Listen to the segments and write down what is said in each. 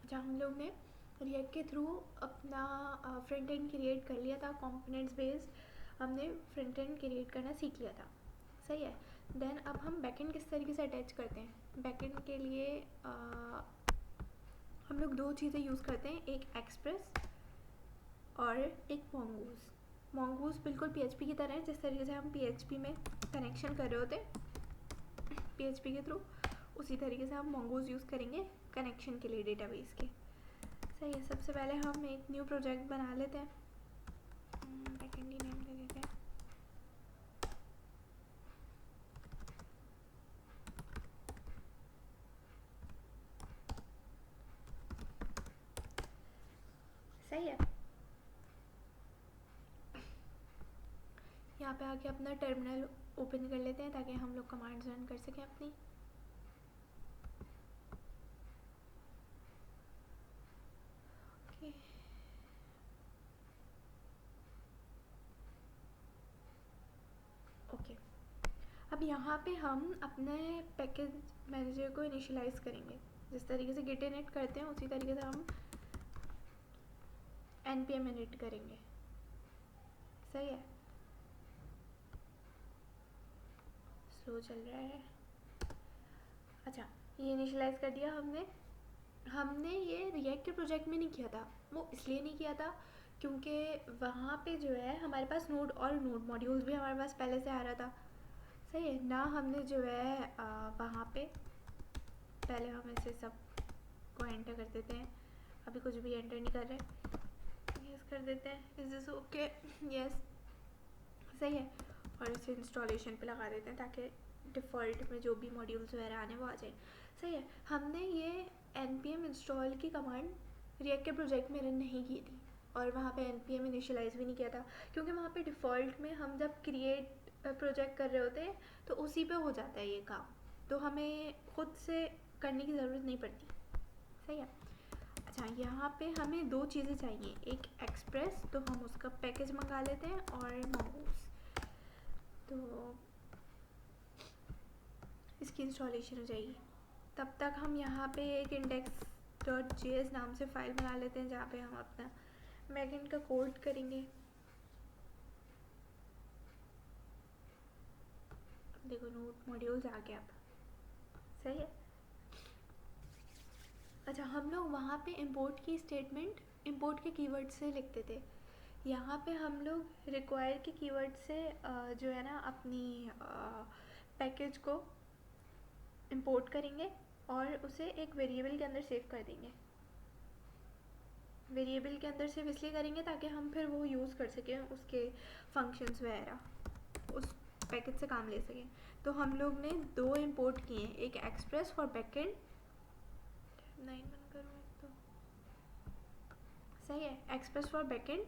जहाँ हम लोग ने रिएक्ट के थ्रू अपना फ्रंट एंड क्रिएट कर लिया था, कंपोनेंट्स बेस्ड हमने फ्रंट एंड क्रिएट करना सीख लिया था, सही है। देन अब हम बैकएंड किस तरीके से अटैच करते हैं। बैकएंड के लिए हम लोग दो चीज़ें यूज़ करते हैं, एक एक्सप्रेस और एक मोंगूज। मोंगूज बिल्कुल पीएचपी की तरह है, जिस तरीके से हम पीएचपी में कनेक्शन कर रहे होते पीएचपी के थ्रू, उसी तरीके से हम मोंगूज यूज़ करेंगे कनेक्शन के लिए डेटाबेस के, सही है। सबसे पहले हम एक न्यू प्रोजेक्ट बना लेते हैं, बैकएंड ही नेम दे देते हैं। सही है। यहाँ पे आके अपना टर्मिनल ओपन कर लेते हैं ताकि हम लोग कमांड्स रन कर सकें अपनी। Okay, okay. अब यहाँ पे हम अपने पैकेज मैनेजर को इनिशियलाइज़ करेंगे, जिस तरीके से गिट इनिट करते हैं उसी तरीके से हम npm इनिट करेंगे, सही है। स्लो चल रहा है। अच्छा, ये इनिशियलाइज़ कर दिया हमने ये रिएक्ट के प्रोजेक्ट में नहीं किया था। वो इसलिए नहीं किया था क्योंकि वहाँ पे जो है हमारे पास नोड और नोड मॉड्यूल्स भी हमारे पास पहले से आ रहा था, सही है ना। हमने जो है वहाँ पे पहले हम ऐसे सब को एंटर कर देते हैं, अभी कुछ भी एंटर नहीं कर रहे, यस कर देते हैं, इज दिस ओके, यस, सही है। और इसे इंस्टॉलेशन पे लगा देते हैं ताकि डिफ़ॉल्ट में जो भी मॉड्यूल्स वगैरह आने वो आ जाए, सही है। हमने ये npm इंस्टॉल की कमांड रिएक्ट के प्रोजेक्ट में रन नहीं की थी और वहाँ पे npm इनिशियलाइज़ भी नहीं किया था, क्योंकि वहाँ पे डिफ़ॉल्ट में हम जब क्रिएट प्रोजेक्ट कर रहे होते हैं तो उसी पे हो जाता है ये काम, तो हमें खुद से करने की ज़रूरत नहीं पड़ती, सही है। अच्छा, यहाँ पे हमें दो चीज़ें चाहिए, एक एक्सप्रेस, तो हम उसका पैकेज मंगा लेते हैं, और मोंगूज, तो इसकी इंस्टॉलेशन हो जाएगी। तब तक हम यहाँ पे एक index.js नाम से फ़ाइल बना लेते हैं जहाँ पे हम अपना बैकएंड का कोड करेंगे। देखो नोड मॉड्यूल्स आ गया अब, सही है। अच्छा, हम लोग वहाँ पे इंपोर्ट की स्टेटमेंट इंपोर्ट के कीवर्ड से लिखते थे, यहाँ पे हम लोग रिक्वायर के कीवर्ड से जो है ना अपनी पैकेज को इंपोर्ट करेंगे और उसे एक वेरिएबल के अंदर सेव कर देंगे। वेरिएबल के अंदर सेव इसलिए करेंगे ताकि हम फिर वो यूज़ कर सकें, उसके फंक्शंस वगैरह उस पैकेज से काम ले सकें। तो हम लोग ने दो इंपोर्ट किए हैं, एक एक्सप्रेस फॉर बैकएंड, 9 बंद करूँ एक तो, सही है, express for backend,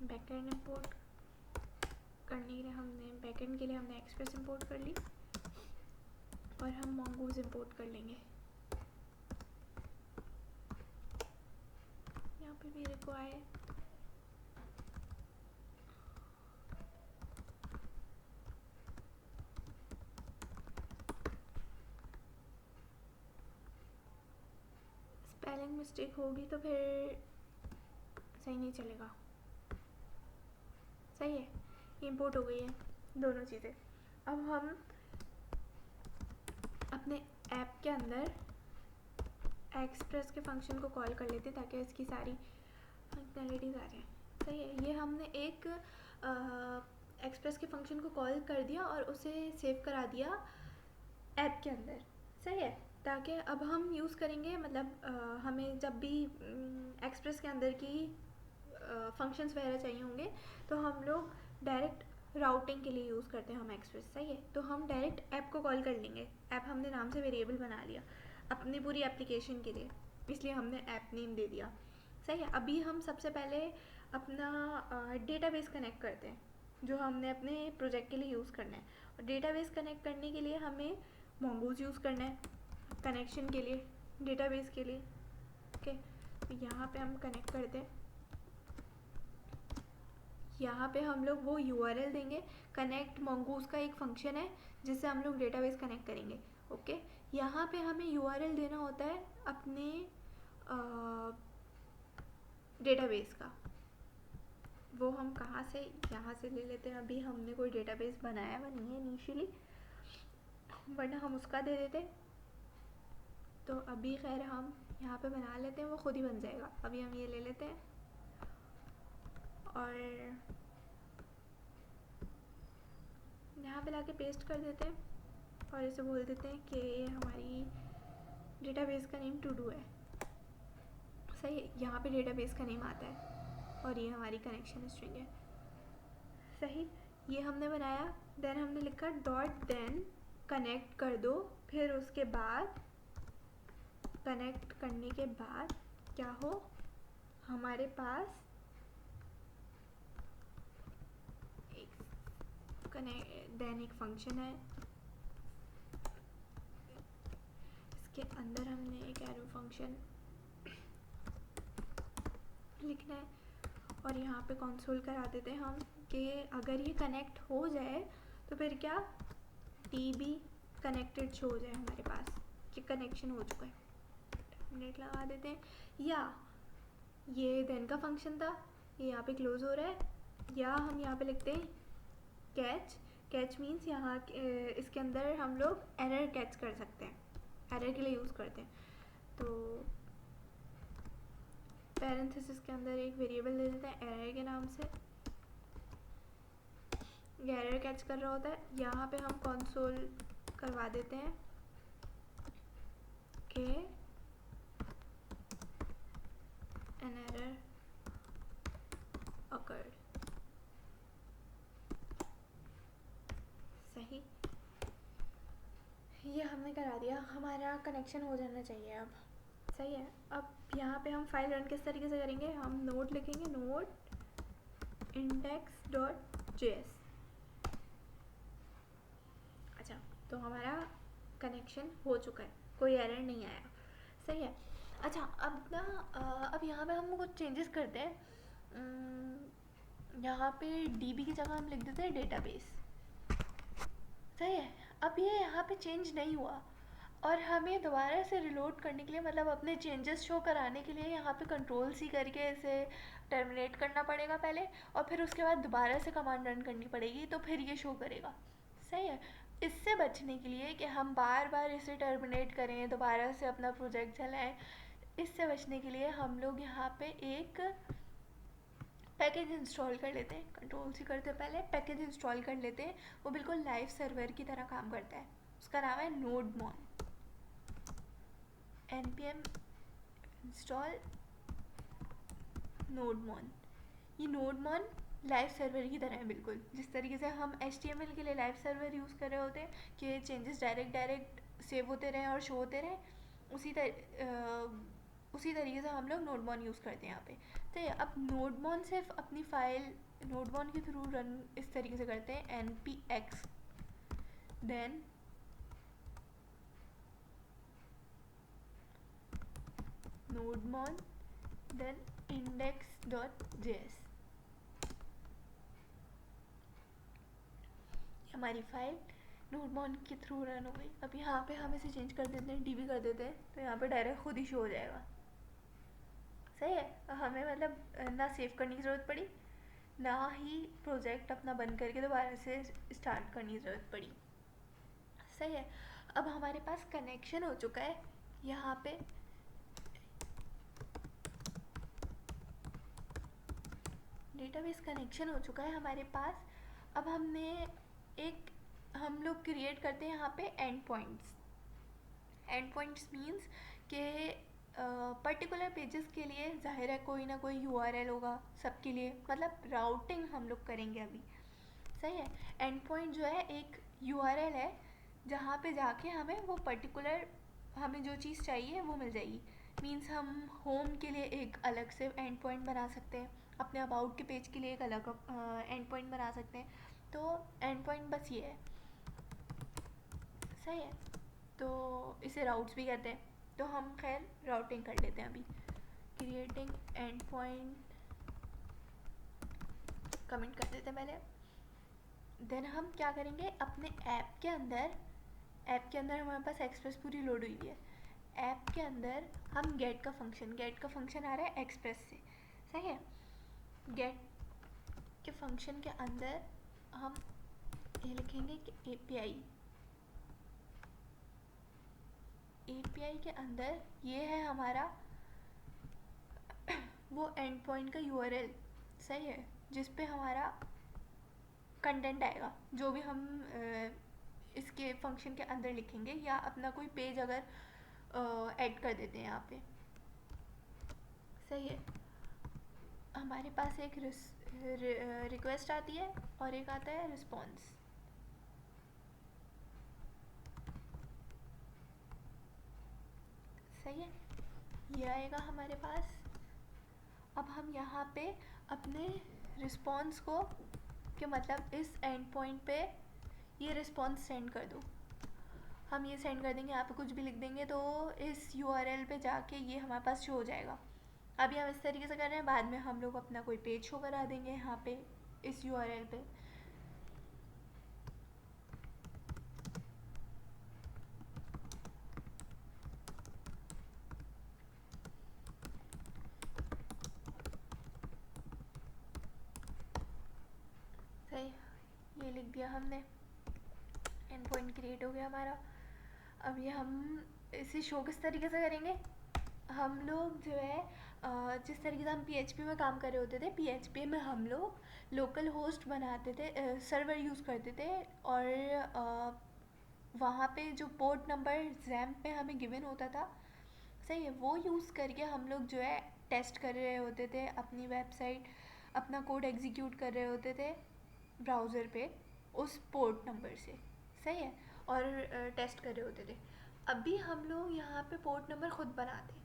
backend import करने के लिए हमने बैकएंड के लिए हमने एक्सप्रेस इंपोर्ट कर ली और हम मोंगूज इंपोर्ट कर लेंगे। यहाँ पे भी रिक्वायर स्पेलिंग मिस्टेक होगी तो फिर सही नहीं चलेगा, सही है। इंपोर्ट हो गई है दोनों चीज़ें। अब हम अपने ऐप के अंदर एक्सप्रेस के फंक्शन को कॉल कर लेते हैं ताकि इसकी सारी फंक्शनैलिटीज़ आ जाए, सही है। ये हमने एक एक्सप्रेस के फंक्शन को कॉल कर दिया और उसे सेव करा दिया ऐप के अंदर, सही है, ताकि अब हम यूज़ करेंगे, मतलब हमें जब भी एक्सप्रेस के अंदर की फंक्शंस वगैरह चाहिए होंगे तो हम लोग डायरेक्ट राउटिंग के लिए यूज़ करते हैं हम एक्सप्रेस, सही है। तो हम डायरेक्ट ऐप को कॉल कर लेंगे, ऐप हमने नाम से वेरिएबल बना लिया अपनी पूरी एप्लीकेशन के लिए, इसलिए हमने ऐप नेम दे दिया, सही है। अभी हम सबसे पहले अपना डेटाबेस कनेक्ट करते हैं जो हमने अपने प्रोजेक्ट के लिए यूज़ करना है, और डेटाबेस कनेक्ट करने के लिए हमें मोंगूज यूज़ करना है कनेक्शन के लिए, डेटाबेस के लिए, ओके। तो यहाँ पे हम कनेक्ट करते हैं, यहाँ पे हम लोग वो URL देंगे। कनेक्ट मंगूस का एक फंक्शन है जिससे हम लोग डेटाबेस कनेक्ट करेंगे। ओके, यहाँ पे हमें URL देना होता है अपने डेटाबेस का। वो हम कहाँ से, यहाँ से ले लेते हैं। अभी हमने कोई डेटाबेस बनाया हुआ नहीं है इनिशियली, वरना हम उसका दे देते। तो अभी खैर हम यहाँ पे बना लेते हैं, वो खुद ही बन जाएगा। अभी हम ये ले लेते हैं और यहाँ पे लाके पेस्ट कर देते हैं और इसे बोल देते हैं कि हमारी डेटाबेस का नेम टू डू है। सही है, यहाँ पे डेटाबेस का नेम आता है और ये हमारी कनेक्शन स्ट्रिंग है। सही, ये हमने बनाया। देन हमने लिखा डॉट देन कनेक्ट कर दो। फिर उसके बाद कनेक्ट करने के बाद क्या हो, हमारे पास देन एक फंक्शन है। इसके अंदर हमने एक एरो फंक्शन लिखना है और यहाँ पे कंसोल करा देते हैं हम कि अगर ये कनेक्ट हो जाए तो फिर क्या DB कनेक्टेड शो हो जाए हमारे पास कि कनेक्शन हो चुका है। मिनट लगा देते हैं। या ये देन का फंक्शन था, ये यहाँ पे क्लोज हो रहा है। या हम यहाँ पे लिखते हैं कैच। कैच मीन्स यहाँ इसके अंदर हम लोग एरर कैच कर सकते हैं, एरर के लिए यूज़ करते हैं। तो पैरेंथेसिस के अंदर एक वेरिएबल दे देते हैं एरर के नाम से। ये एरर कैच कर रहा होता है। यहाँ पे हम कंसोल करवा देते हैं कि एन एरर अकर्ड। सही, ये हमने करा दिया। हमारा कनेक्शन हो जाना चाहिए अब। सही है, अब यहाँ पे हम फाइल रन किस तरीके से करेंगे, हम नोड लिखेंगे, नोड index.js। अच्छा, तो हमारा कनेक्शन हो चुका है, कोई एरर नहीं आया। सही है। अच्छा, अब ना अब यहाँ पे हम कुछ चेंजेस करते हैं। यहाँ पे DB की जगह हम लिख देते हैं डेटाबेस। सही है, अब ये यहाँ पे चेंज नहीं हुआ और हमें दोबारा से रिलोड करने के लिए, मतलब अपने चेंजेस शो कराने के लिए, यहाँ पे Ctrl+C करके इसे टर्मिनेट करना पड़ेगा पहले, और फिर उसके बाद दोबारा से कमांड रन करनी पड़ेगी, तो फिर ये शो करेगा। सही है, इससे बचने के लिए कि हम बार बार इसे टर्मिनेट करें, दोबारा से अपना प्रोजेक्ट चलाएं, इससे बचने के लिए हम लोग यहाँ पे एक पैकेज इंस्टॉल कर लेते हैं। Ctrl+C करते पहले पैकेज इंस्टॉल कर लेते हैं। वो बिल्कुल लाइव सर्वर की तरह काम करता है। उसका नाम है नोडमॉन। npm install नोडमॉन। ये नोडमॉन लाइव सर्वर की तरह है बिल्कुल, जिस तरीके से हम HTML के लिए लाइव सर्वर यूज़ कर रहे होते हैं कि चेंजेस डायरेक्ट सेव होते रहें और शो होते रहें, उसी तरीके से हम लोग नोडमॉन यूज़ करते हैं यहाँ पे। तो अब नोडमॉन सिर्फ अपनी फाइल नोडमॉन के थ्रू रन इस तरीके से करते हैं, npx then nodemon then index.js। हमारी फाइल नोडमॉन के थ्रू रन हो गई। अब यहाँ पे हम इसे चेंज कर देते हैं, DB कर देते हैं, तो यहाँ पे डायरेक्ट खुद ही शो हो जाएगा। सही है, हमें मतलब ना सेव करने की ज़रूरत पड़ी, ना ही प्रोजेक्ट अपना बंद करके दोबारा से स्टार्ट करने की ज़रूरत पड़ी। सही है, अब हमारे पास कनेक्शन हो चुका है। यहाँ पे डेटाबेस कनेक्शन हो चुका है हमारे पास। अब हम लोग क्रिएट करते हैं यहाँ पे and points. And points means कि पर्टिकुलर पेजेस के लिए जाहिर है कोई ना कोई URL होगा सबके लिए, मतलब राउटिंग हम लोग करेंगे अभी। सही है, एंड पॉइंट जो है एक URL है जहाँ पे जाके हमें वो पर्टिकुलर हमें जो चीज़ चाहिए वो मिल जाएगी। मीन्स हम होम के लिए एक अलग से एंड पॉइंट बना सकते हैं, अपने अबाउट के पेज के लिए एक अलग एंड पॉइंट बना सकते हैं। तो एंड पॉइंट बस ये है। सही है, तो इसे राउट्स भी कहते हैं। तो हम खैर राउटिंग कर लेते हैं अभी। क्रिएटिंग एंड पॉइंट कमेंट कर देते हैं पहले। देन हम क्या करेंगे, अपने ऐप के अंदर हमारे पास एक्सप्रेस पूरी लोड हुई है। ऐप के अंदर हम गेट का फंक्शन आ रहा है एक्सप्रेस से, सही है। गेट के फंक्शन के अंदर हम ये लिखेंगे कि एपीआई के अंदर ये है हमारा वो एंड पॉइंट का यूआरएल, सही है, जिस पे हमारा कंटेंट आएगा, जो भी हम इसके फंक्शन के अंदर लिखेंगे, या अपना कोई पेज अगर ऐड कर देते हैं यहाँ पे, सही है। हमारे पास एक रिक्वेस्ट आती है और एक आता है रिस्पॉन्स, सही है, ये आएगा हमारे पास। अब हम यहाँ पे अपने रिस्पॉन्स को, कि मतलब इस एंड पॉइंट पे ये रिस्पॉन्स सेंड कर दो, हम ये सेंड कर देंगे, यहाँ पे कुछ भी लिख देंगे तो इस यूआरएल पे जाके ये हमारे पास शो हो जाएगा। अभी हम इस तरीके से कर रहे हैं, बाद में हम लोग अपना कोई पेज शो करा देंगे यहाँ पे इस यूआरएल पे। सही, ये लिख दिया हमने, एंड पॉइंट क्रिएट हो गया हमारा। अब ये हम इसे शो किस तरीके से करेंगे, हम लोग जो है जिस तरीके से हम पीएचपी में काम कर रहे होते थे, पीएचपी में हम लोग लोकल होस्ट बनाते थे, सर्वर यूज़ करते थे, और वहाँ पे जो पोर्ट नंबर जैम्प पे हमें गिवन होता था, सही है, वो यूज़ करके हम लोग जो है टेस्ट कर रहे होते थे अपनी वेबसाइट, अपना कोड एग्जीक्यूट कर रहे होते थे ब्राउज़र पे उस पोर्ट नंबर से, सही है, और टेस्ट कर रहे होते थे। अभी हम लोग यहाँ पे पोर्ट नंबर खुद बनाते,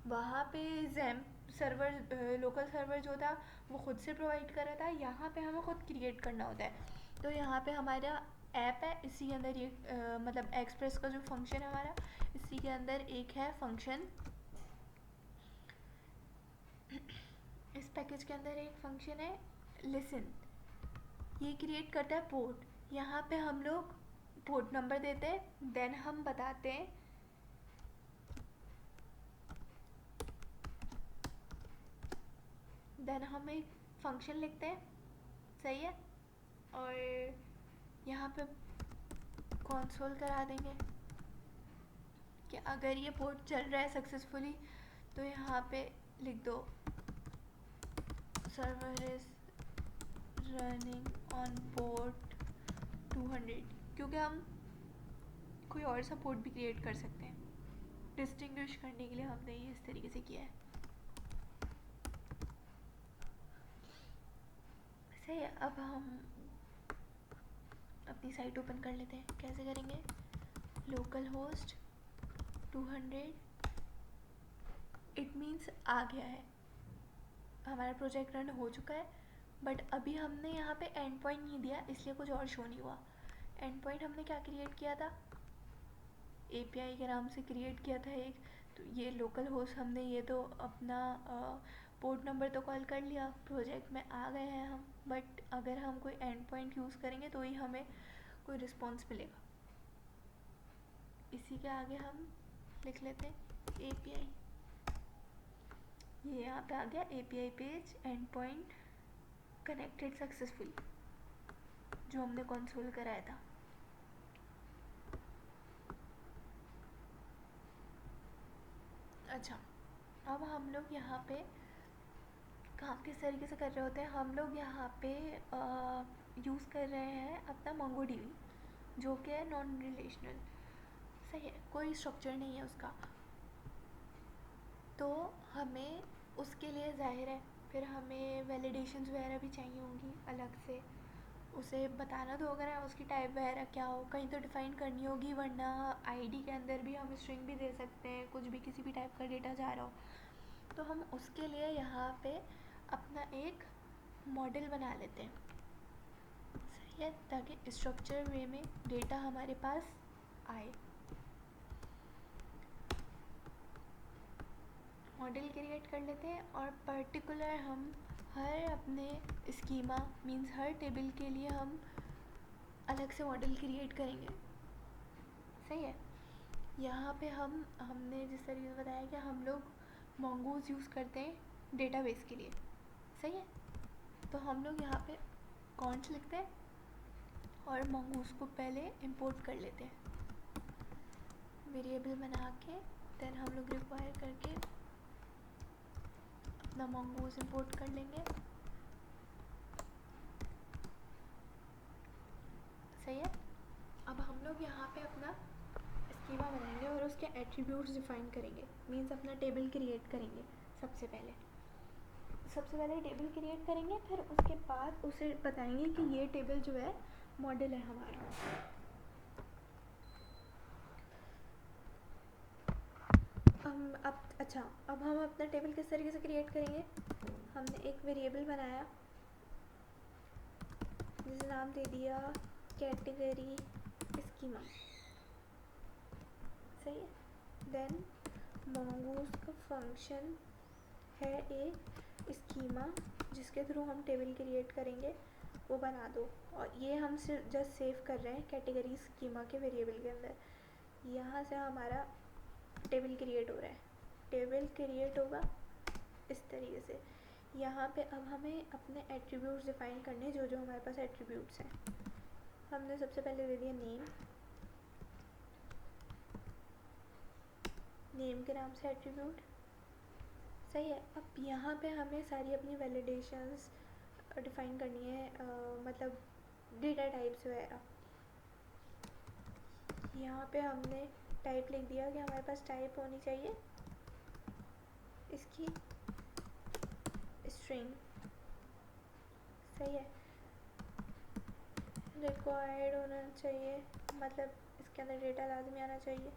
वहाँ पे जैम्प सर्वर, लोकल सर्वर जो था वो खुद से प्रोवाइड कर रहा था, यहाँ पे हमें खुद क्रिएट करना होता है। तो यहाँ पे हमारा ऐप है, इसी के अंदर ये मतलब एक्सप्रेस का जो फंक्शन है हमारा, इसी के अंदर एक है फंक्शन, इस पैकेज के अंदर एक फंक्शन है लिसन, ये क्रिएट करता है पोर्ट, यहाँ पे हम लोग पोर्ट नंबर देते हैं, देन हम बताते हैं देन हम एक फंक्शन लिखते हैं, सही है, और यहाँ पे कंसोल करा देंगे कि अगर ये पोर्ट चल रहा है सक्सेसफुली, तो यहाँ पे लिख दो server is running on port 200, क्योंकि हम कोई और सा पोर्ट भी क्रिएट कर सकते हैं, डिस्टिंग्विश करने के लिए हमने ये इस तरीके से किया है, सही है। अब हम अपनी साइट ओपन कर लेते हैं, कैसे करेंगे, लोकल होस्ट 200, इट मीन्स आ गया है, हमारा प्रोजेक्ट रन हो चुका है, बट अभी हमने यहाँ पे एंड पॉइंट नहीं दिया, इसलिए कुछ और शो नहीं हुआ। एंड पॉइंट हमने क्या क्रिएट किया था, एपीआई के नाम से क्रिएट किया था एक, तो ये लोकल होस्ट हमने ये तो अपना पोर्ट नंबर तो कॉल कर लिया, प्रोजेक्ट में आ गए हैं हम, बट अगर हम कोई एंड पॉइंट यूज़ करेंगे तो ही हमें कोई रिस्पॉन्स मिलेगा। इसी के आगे हम लिख लेते हैं एपीआई, ये यहाँ पे आ गया API page and point connected successfully, जो हमने कंसोल कराया था। अच्छा, अब हम लोग यहाँ पे काम किस तरीके से कर रहे होते हैं, हम लोग यहाँ पे यूज़ कर रहे हैं अपना MongoDB, जो कि है नॉन रिलेशनल, सही है, कोई स्ट्रक्चर नहीं है उसका, तो हमें उसके लिए जाहिर है फिर हमें वैलिडेशंस वगैरह भी चाहिए होंगी अलग से, उसे बताना तो होगा ना उसकी टाइप वगैरह क्या हो, कहीं तो डिफ़ाइन करनी होगी, वरना आईडी के अंदर भी हम स्ट्रिंग भी दे सकते हैं, कुछ भी किसी भी टाइप का डेटा जा रहा हो, तो हम उसके लिए यहाँ पे अपना एक मॉडल बना लेते हैं, सही है, ताकि स्ट्रक्चर वे में डेटा हमारे पास आए। मॉडल क्रिएट कर लेते हैं और पर्टिकुलर हम हर अपने स्कीमा मीन्स हर टेबल के लिए हम अलग से मॉडल क्रिएट करेंगे, सही है। यहाँ पे हमने जिस तरीके से बताया कि हम लोग mongoose यूज़ करते हैं डेटाबेस के लिए, सही है। तो हम लोग यहाँ पे कॉन्ट्स लिखते हैं और mongoose को पहले इंपोर्ट कर लेते हैं वेरिएबल बना के, देन हम लोग रिक्वायर करके अपना mongoose इंपोर्ट कर लेंगे, सही है। अब हम लोग यहाँ पे अपना स्कीमा बनाएंगे और उसके एट्रीब्यूट्स डिफाइन करेंगे, मीन्स अपना टेबल क्रिएट करेंगे। सबसे पहले टेबल क्रिएट करेंगे, फिर उसके बाद उसे बताएंगे कि ये टेबल जो है मॉडल है हमारा। अब हम अपना टेबल किस तरीके से क्रिएट करेंगे। हमने एक वेरिएबल बनाया जिसे नाम दे दिया कैटेगरी स्कीमा, सही है। देन mongoose का फंक्शन है एक स्कीमा जिसके थ्रू हम टेबल क्रिएट करेंगे, वो बना दो। और ये हम सिर्फ जस्ट सेव कर रहे हैं कैटेगरी स्कीमा के वेरिएबल के अंदर। यहाँ से हमारा टेबल क्रिएट हो रहा है, टेबल क्रिएट होगा इस तरीके से। यहाँ पे अब हमें अपने एट्रीब्यूट्स डिफाइन करने, जो जो हमारे पास एट्रीब्यूट्स हैं। हमने सबसे पहले दे दिया नेम के नाम से एट्रीब्यूट, सही है। अब यहाँ पे हमें सारी अपनी वैलिडेशंस डिफाइन करनी है, मतलब डेटा टाइप्स वगैरह। यहाँ पे हमने टाइप लिख दिया कि हमारे पास टाइप होनी चाहिए इसकी स्ट्रिंग, सही है। रिक्वायर्ड होना चाहिए, मतलब इसके अंदर डेटा लाजमी आना चाहिए।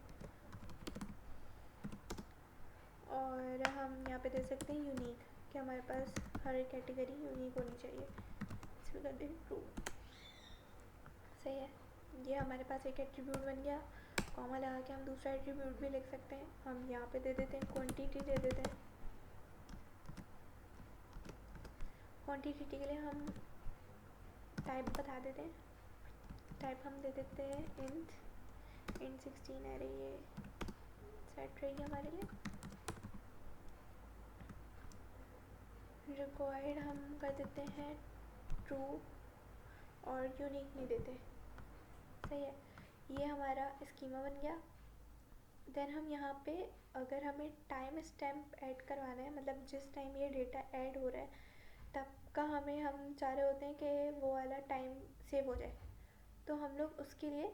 और हम यहाँ पे दे सकते हैं यूनिक, कि हमारे पास हर कैटेगरी यूनिक होनी चाहिए, इसमें कर देंगे ट्रू, सही है। ये हमारे पास एक एट्रीब्यूट बन गया। कॉमा लगा के हम दूसरा एट्रीब्यूट भी लिख सकते हैं। हम यहाँ पे दे देते हैं क्वांटिटी, दे देते हैं क्वांटिटी के लिए हम टाइप बता देते हैं। टाइप हम दे देते हैं इंट 16 है, ये सेट रहेगी हमारे लिए। रिक्वायर्ड हम कर देते हैं ट्रू और यूनिक नहीं देते, सही है। ये हमारा स्कीमा बन गया। देन हम यहाँ पे अगर हमें टाइम स्टैम्प ऐड करवाना है, मतलब जिस टाइम ये डेटा ऐड हो रहा है तब का हम चाह रहे होते हैं कि वो वाला टाइम सेव हो जाए, तो हम लोग उसके लिए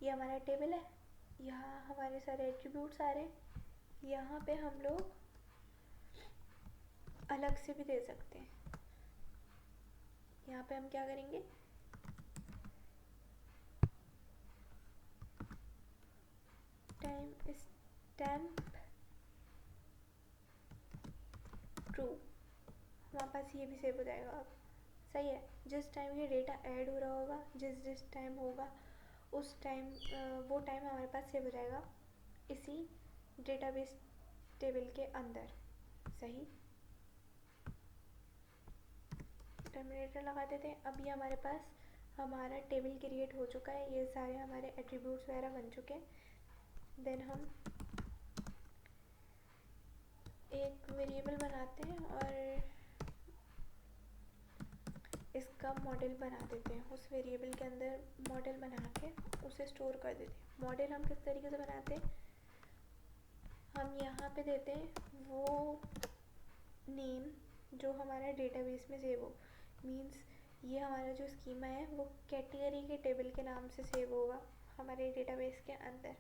ये हमारा टेबल है, यहाँ हमारे सारे एट्रीब्यूट्स आ रहे हैं। यहाँ पे हम लोग अलग से भी दे सकते हैं। यहाँ पे हम क्या करेंगे, टाइम स्टैम्प ट्रू, हमारे पास ये भी सेव हो जाएगा अब, सही है। जिस टाइम ये डेटा ऐड हो रहा होगा, जिस टाइम होगा उस टाइम वो टाइम हमारे पास सेव हो जाएगा इसी डेटाबेस टेबल के अंदर, सही। टर्मिनेटर लगा देते हैं। अब ये हमारे पास हमारा टेबल क्रिएट हो चुका है, ये सारे हमारे एट्रीब्यूट्स वगैरह बन चुके हैं। देन हम एक वेरिएबल बनाते हैं और इसका मॉडल बना देते हैं। उस वेरिएबल के अंदर मॉडल बना के उसे स्टोर कर देते हैं। मॉडल हम किस तरीके से बनाते हैं, हम यहाँ पे देते हैं वो नेम जो हमारा डेटाबेस में सेव हो, मींस ये हमारा जो स्कीमा है वो कैटेगरी के टेबल के नाम से सेव होगा हमारे डेटाबेस के अंदर।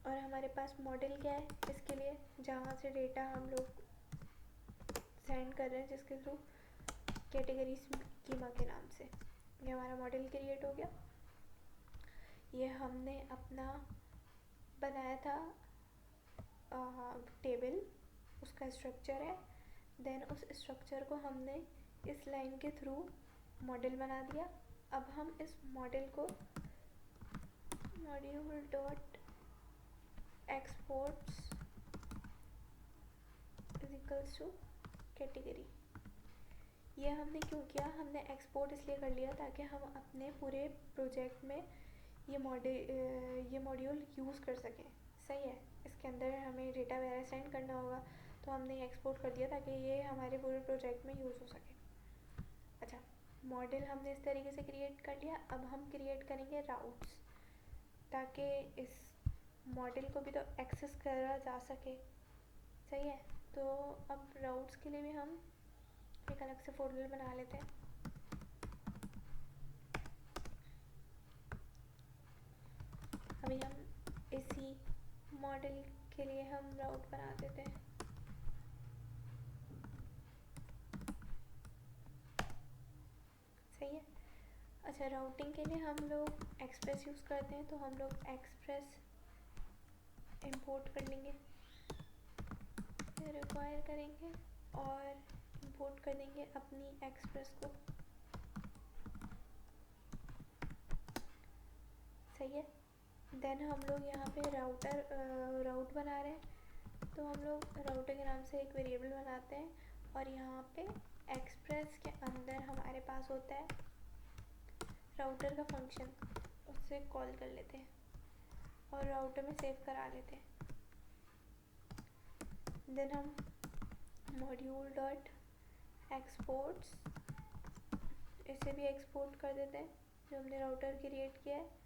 और हमारे पास मॉडल क्या है इसके लिए, जहाँ से डेटा हम लोग सेंड कर रहे हैं, जिसके थ्रू कैटेगरी स्कीमा के नाम से। ये हमारा मॉडल क्रिएट हो गया। ये हमने अपना बनाया था टेबल, उसका स्ट्रक्चर है। देन उस स्ट्रक्चर को हमने इस लाइन के थ्रू मॉडल बना दिया। अब हम इस मॉडल को module dot exports is equals to category. ये हमने क्यों किया, हमने एक्सपोर्ट इसलिए कर लिया ताकि हम अपने पूरे प्रोजेक्ट में ये मॉड्यूल यूज़ कर सकें। सही है, इसके अंदर हमें डेटा वगैरह सेंड करना होगा तो हमने एक्सपोर्ट कर दिया ताकि ये हमारे पूरे प्रोजेक्ट में यूज़ हो सके। अच्छा, मॉडल हमने इस तरीके से क्रिएट कर लिया। अब हम क्रिएट करेंगे राउट्स ताकि इस मॉडल को भी तो एक्सेस करा जा सके। सही है, तो अब राउट्स के लिए भी हम एक अलग से फोल्डर बना लेते हैं। अभी हम इसी मॉडल के लिए हम राउट बना देते हैं। सही है। अच्छा, राउटिंग के लिए हम लोग एक्सप्रेस यूज़ करते हैं तो हम लोग एक्सप्रेस इंपोर्ट कर लेंगे, रिक्वायर करेंगे और इंपोर्ट कर देंगे अपनी एक्सप्रेस को। सही है, देन हम लोग यहाँ पे राउट बना रहे हैं तो हम लोग राउटर के नाम से एक वेरिएबल बनाते हैं और यहाँ पे एक्सप्रेस के अंदर हमारे पास होता है राउटर का फंक्शन, उससे कॉल कर लेते हैं और राउटर में सेव करा लेते हैं। देन हम मॉड्यूल डॉट एक्सपोर्ट्स, इसे भी एक्सपोर्ट कर देते हैं जो हमने राउटर क्रिएट किया है।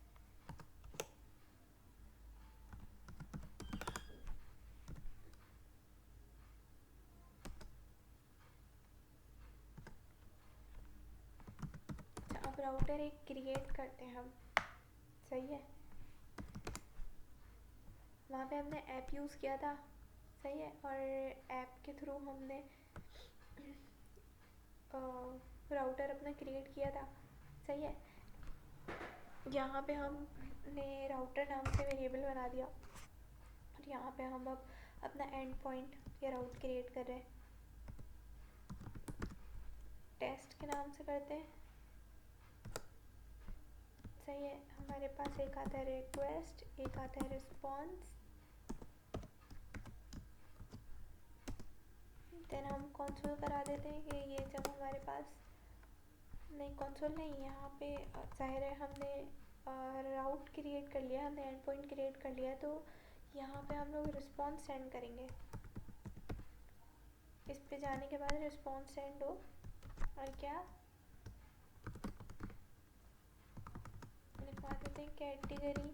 अच्छा, अब राउटर एक क्रिएट करते हैं हम। सही है, वहाँ पे हमने ऐप यूज़ किया था। सही है, और ऐप के थ्रू हमने राउटर अपना क्रिएट किया था। सही है, यहाँ पे हमने राउटर नाम से वेरिएबल बना दिया और यहाँ पे हम अब अपना एंड पॉइंट या राउट क्रिएट कर रहे हैं। टेस्ट के नाम से करते हैं। सही है, हमारे पास एक आता है रिक्वेस्ट, एक आता है रिस्पॉन्स। देन हम कंसोल करा देते हैं कि ये जब हमारे पास नहीं, कंसोल नहीं, यहाँ पे जाहिर है हमने राउट क्रिएट कर लिया, हमने एंड पॉइंट क्रिएट कर लिया, तो यहाँ पे हम लोग रिस्पॉन्स सेंड करेंगे। इस पे जाने के बाद रिस्पॉन्स सेंड हो और क्या लिखवा देते हैं, कैटेगरी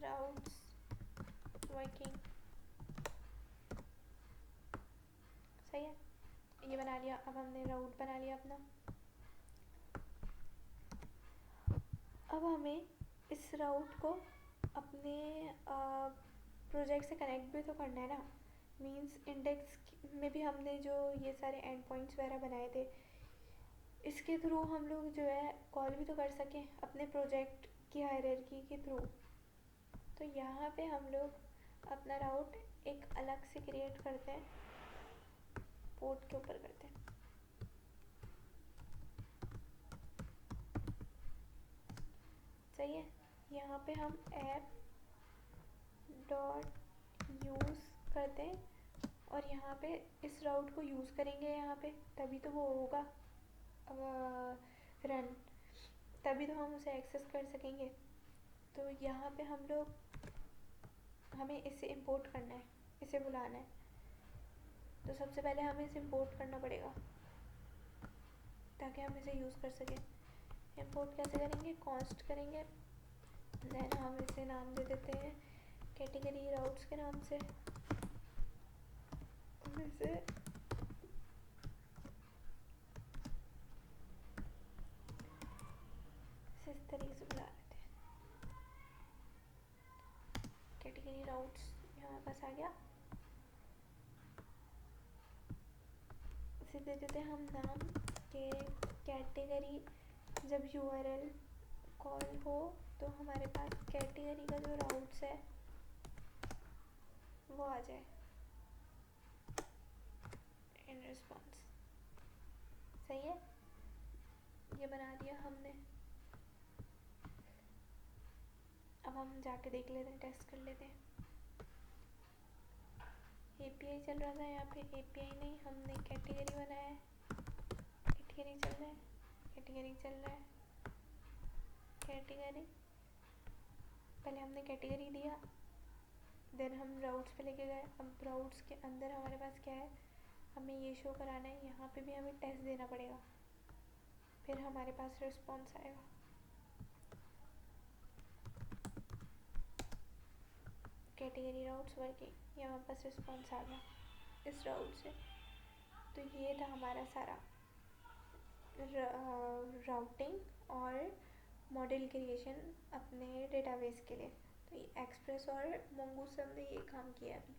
राउट्स वर्किंग। सही है, ये बना लिया। अब हमने राउट बना लिया अपना। अब हमें इस राउट को अपने प्रोजेक्ट से कनेक्ट भी तो करना है ना। मींस इंडेक्स में भी हमने जो ये सारे एंड पॉइंट्स वगैरह बनाए थे, इसके थ्रू हम लोग जो है कॉल भी तो कर सकें अपने प्रोजेक्ट की हायरार्की के थ्रू। तो यहाँ पे हम लोग अपना राउट एक अलग से क्रिएट करते हैं, पोर्ट के ऊपर करते हैं। सही है, यहाँ पे हम ऐप डॉट यूज़ करते हैं और यहाँ पे इस राउट को यूज़ करेंगे यहाँ पे, तभी तो वो होगा रन, तभी तो हम उसे एक्सेस कर सकेंगे। तो यहाँ पे हम लोग, हमें इसे इंपोर्ट करना है, इसे बुलाना है। तो सबसे पहले हमें इसे इंपोर्ट करना पड़ेगा ताकि हम इसे यूज़ कर सकें। इंपोर्ट कैसे करेंगे, कॉन्स्ट करेंगे, देन हम इसे नाम दे देते हैं कैटेगरी राउट्स के नाम से। इसे इस तरीके से बुला लेते हैं, कैटेगरी राउट्स हमारे पास आ गया। इसे दे देते हैं हम नाम के कैटेगरी, जब यूआरएल कॉल हो तो हमारे पास कैटेगरी का जो राउट्स है वो आ जाए इन रिस्पॉन्स। सही है, ये बना दिया हमने। अब हम जाके देख लेते हैं, टेस्ट कर लेते हैं। एपीआई चल रहा था यहाँ पे, एपीआई नहीं, हमने कैटेगरी बनाया है, कैटेगरी चल रहा है, कैटेगरी चल रहा है, कैटेगरी, पहले हमने कैटेगरी दिया, देन हम राउट्स पे लेके गए। अब राउट्स के अंदर हमारे पास क्या है, हमें ये शो कराना है, यहाँ पे भी हमें टेस्ट देना पड़ेगा, फिर हमारे पास रिस्पॉन्स आएगा। कैटेगरी राउट्स वर्किंग, यहाँ पास रिस्पॉन्स आ गया इस राउट से। तो ये था हमारा सारा राउटिंग और मॉडल क्रिएशन अपने डेटाबेस के लिए। तो ये एक्सप्रेस और मोंगूस से हमने ये काम किया है।